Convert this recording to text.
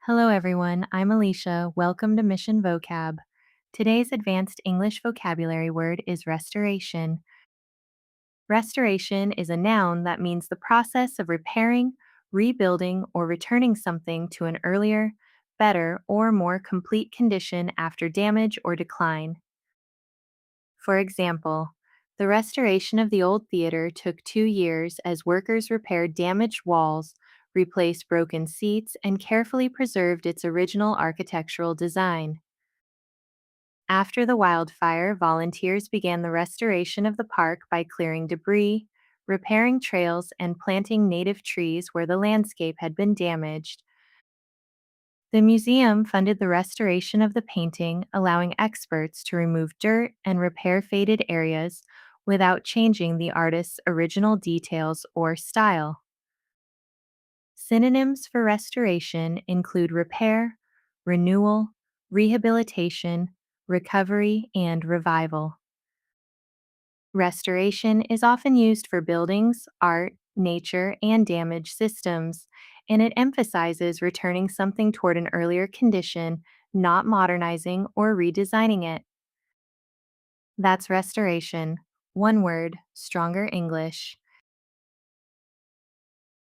Hello, everyone. I'm Alicia. Welcome to Mission Vocab. Today's advanced English vocabulary word is restoration. Restoration is a noun that means the process of repairing, rebuilding, or returning something to an earlier, better, or more complete condition after damage or decline. For example, the restoration of the old theater took 2 years as workers repaired damaged walls, replaced broken seats, and carefully preserved its original architectural design. After the wildfire, volunteers began the restoration of the park by clearing debris, repairing trails, and planting native trees where the landscape had been damaged. The museum funded the restoration of the painting, allowing experts to remove dirt and repair faded areas without changing the artist's original details or style. Synonyms for restoration include repair, renewal, rehabilitation, recovery, and revival. Restoration is often used for buildings, art, nature, and damaged systems, and it emphasizes returning something toward an earlier condition, not modernizing or redesigning it. That's restoration. One word, stronger English.